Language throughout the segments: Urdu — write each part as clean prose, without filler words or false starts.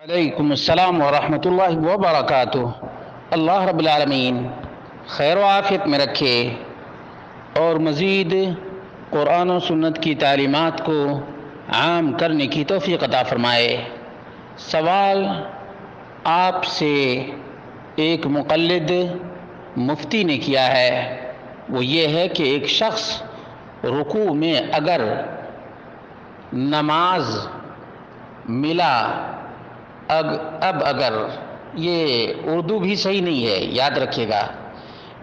علیکم السلام ورحمۃ اللہ وبرکاتہ۔ اللہ رب العالمین خیر و عافیت میں رکھے اور مزید قرآن و سنت کی تعلیمات کو عام کرنے کی توفیق عطا فرمائے۔ سوال آپ سے ایک مقلد مفتی نے کیا ہے، وہ یہ ہے کہ ایک شخص رکوع میں اگر نماز ملا، اب اگر یہ اردو بھی صحیح نہیں ہے، یاد رکھیے گا،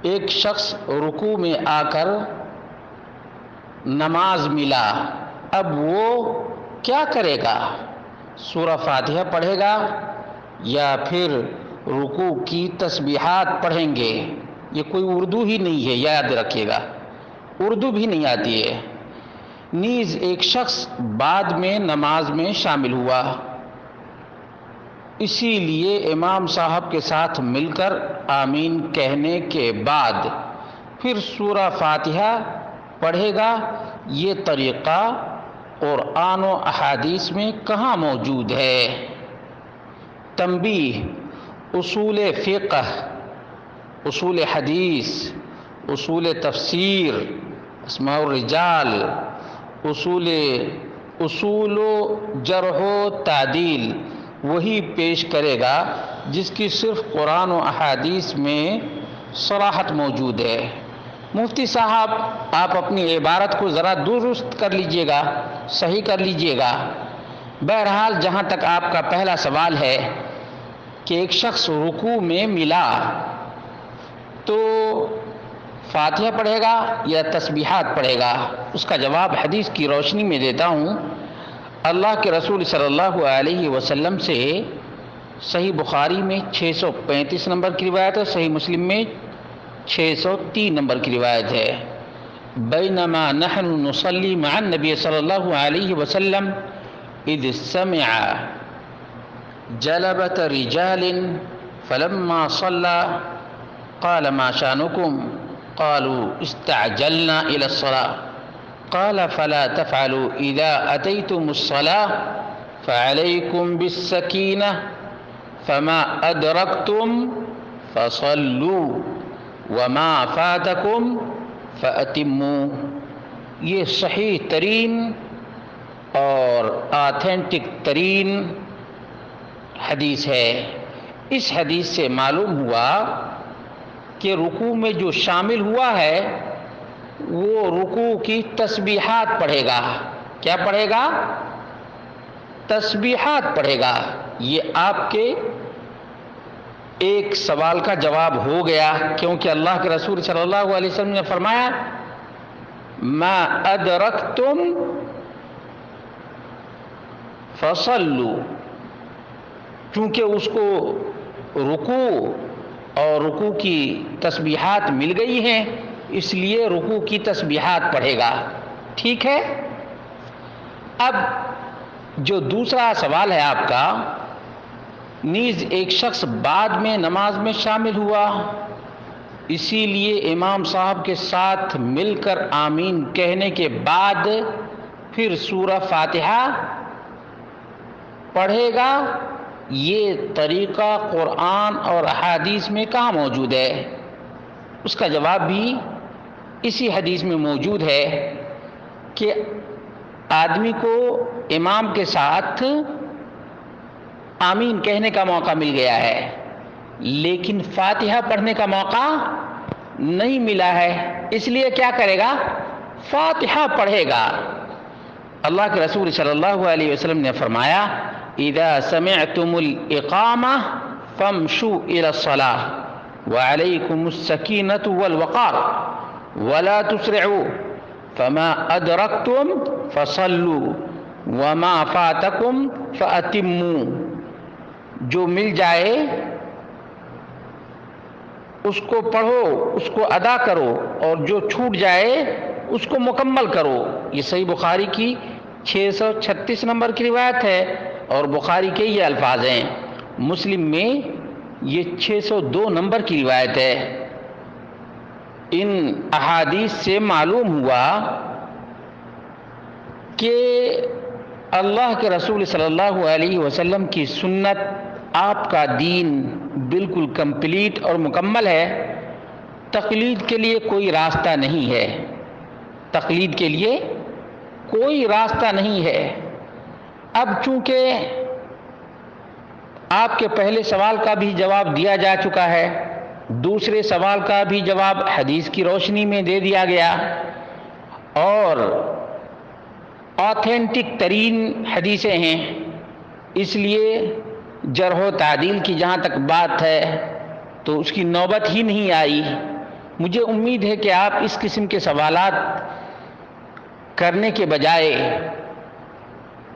ایک شخص رکوع میں آ کر نماز ملا، اب وہ کیا کرے گا؟ سورہ فاتحہ پڑھے گا یا پھر رکوع کی تسبیحات پڑھیں گے؟ یہ کوئی اردو ہی نہیں ہے، یاد رکھیے گا، اردو بھی نہیں آتی ہے۔ نیز ایک شخص بعد میں نماز میں شامل ہوا، اسی لیے امام صاحب کے ساتھ مل کر آمین کہنے کے بعد پھر سورہ فاتحہ پڑھے گا۔ یہ طریقہ قرآن و احادیث میں کہاں موجود ہے؟ تنبیہ: اصول فقہ، اصول حدیث، اصول تفسیر، اسماء الرجال، اصول جرح و تعدیل وہی پیش کرے گا جس کی صرف قرآن و احادیث میں صراحت موجود ہے۔ مفتی صاحب، آپ اپنی عبارت کو ذرا درست کر لیجئے گا، صحیح کر لیجئے گا۔ بہرحال جہاں تک آپ کا پہلا سوال ہے کہ ایک شخص رکوع میں ملا تو فاتحہ پڑھے گا یا تسبیحات پڑھے گا، اس کا جواب حدیث کی روشنی میں دیتا ہوں۔ اللہ کے رسول صلی اللہ علیہ وسلم سے صحیح بخاری میں 635 نمبر کی روایت ہے، صحیح مسلم میں 603 نمبر کی روایت ہے۔ بینما نحن نصلی مع النبی صلی اللہ علیہ وسلم اذ سمع جلبۃ رجال فلما صلى قال ما شانكم؟ قالوا استعجلنا الى الصلاة قال فلا تفعلوا اذا اتيتم الصلاة فعليكم بالسكينة فما ادركتم فصلوا وما فاتكم فاتموا۔ یہ صحیح ترین اور آتھینٹک ترین حدیث ہے۔ اس حدیث سے معلوم ہوا کہ رکوع میں جو شامل ہوا ہے وہ رکوع کی تسبیحات پڑھے گا۔ کیا پڑھے گا؟ تسبیحات پڑھے گا۔ یہ آپ کے ایک سوال کا جواب ہو گیا، کیونکہ اللہ کے رسول صلی اللہ علیہ وسلم نے فرمایا ما ادرکتم فصلوا، چونکہ اس کو رکوع اور رکوع کی تسبیحات مل گئی ہیں، اس لیے رکوع کی تسبیحات پڑھے گا۔ ٹھیک ہے؟ اب جو دوسرا سوال ہے آپ کا، نیز ایک شخص بعد میں نماز میں شامل ہوا، اسی لیے امام صاحب کے ساتھ مل کر آمین کہنے کے بعد پھر سورہ فاتحہ پڑھے گا۔ یہ طریقہ قرآن اور احادیث میں کہاں موجود ہے؟ اس کا جواب بھی اسی حدیث میں موجود ہے کہ آدمی کو امام کے ساتھ آمین کہنے کا موقع مل گیا ہے، لیکن فاتحہ پڑھنے کا موقع نہیں ملا ہے، اس لیے کیا کرے گا؟ فاتحہ پڑھے گا۔ اللہ کے رسول صلی اللہ علیہ وسلم نے فرمایا اذا سمعتم الاقامہ فامشوا الى الصلاة وعلیکم السکینة والوقار ولا تسرعوا فما ادرکتم فصلوا وما فاتکم فاتموا۔ جو مل جائے اس کو پڑھو، اس کو ادا کرو، اور جو چھوٹ جائے اس کو مکمل کرو۔ یہ صحیح بخاری کی 636 نمبر کی روایت ہے اور بخاری کے یہ الفاظ ہیں۔ مسلم میں یہ 602 نمبر کی روایت ہے۔ ان احادیث سے معلوم ہوا کہ اللہ کے رسول صلی اللہ علیہ وسلم کی سنت، آپ کا دین بالکل کمپلیٹ اور مکمل ہے، تقلید کے لیے کوئی راستہ نہیں ہے، تقلید کے لیے کوئی راستہ نہیں ہے۔ اب چونکہ آپ کے پہلے سوال کا بھی جواب دیا جا چکا ہے، دوسرے سوال کا بھی جواب حدیث کی روشنی میں دے دیا گیا، اور آتھینٹک ترین حدیثیں ہیں، اس لیے جرح و تعدیل کی جہاں تک بات ہے تو اس کی نوبت ہی نہیں آئی۔ مجھے امید ہے کہ آپ اس قسم کے سوالات کرنے کے بجائے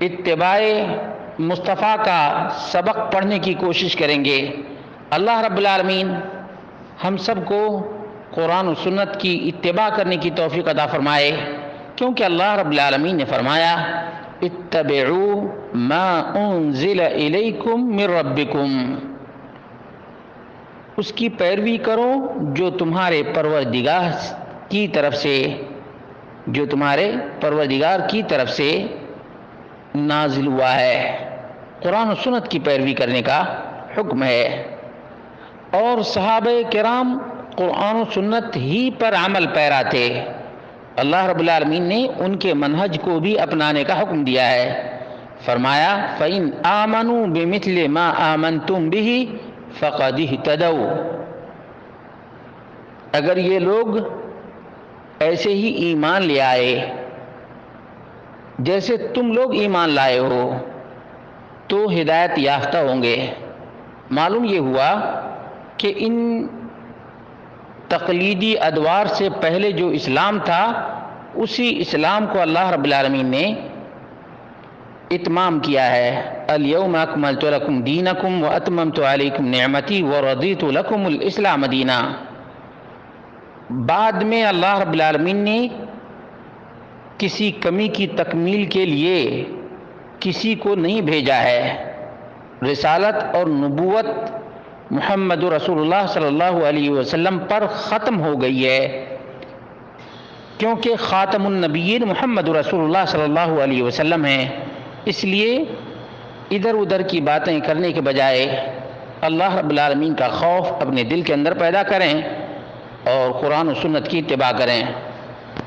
اتباع مصطفیٰ کا سبق پڑھنے کی کوشش کریں گے۔ اللہ رب العالمین ہم سب کو قرآن و سنت کی اتباع کرنے کی توفیق عطا فرمائے، کیونکہ اللہ رب العالمین نے فرمایا اتبعوا ما انزل الیکم من ربکم، اس کی پیروی کرو جو تمہارے پروردگار کی طرف سے، جو تمہارے پروردگار کی طرف سے نازل ہوا ہے۔ قرآن و سنت کی پیروی کرنے کا حکم ہے، اور صحابہ کرام قرآن و سنت ہی پر عمل پیرا تھے۔ اللہ رب العالمین نے ان کے منہج کو بھی اپنانے کا حکم دیا ہے، فرمایا فَإِنْ آمَنُوا بِمِثْلِ مَا آمَنْتُمْ بِهِ فَقَدِ اهْتَدَوْا، اگر یہ لوگ ایسے ہی ایمان لے آئے جیسے تم لوگ ایمان لائے ہو تو ہدایت یافتہ ہوں گے۔ معلوم یہ ہوا کہ ان تقلیدی ادوار سے پہلے جو اسلام تھا، اسی اسلام کو اللہ رب العالمین نے اتمام کیا ہے۔ الیوم اکملت لکم دینکم واتممت علیکم نعمتی ورضیت لکم الاسلام دینا۔ بعد میں اللہ رب العالمین نے کسی کمی کی تکمیل کے لیے کسی کو نہیں بھیجا ہے۔ رسالت اور نبوت محمد رسول اللہ صلی اللہ علیہ وسلم پر ختم ہو گئی ہے، کیونکہ خاتم النبیین محمد رسول اللہ صلی اللہ علیہ وسلم ہیں۔ اس لیے ادھر ادھر کی باتیں کرنے کے بجائے اللہ رب العالمین کا خوف اپنے دل کے اندر پیدا کریں اور قرآن و سنت کی اتباع کریں۔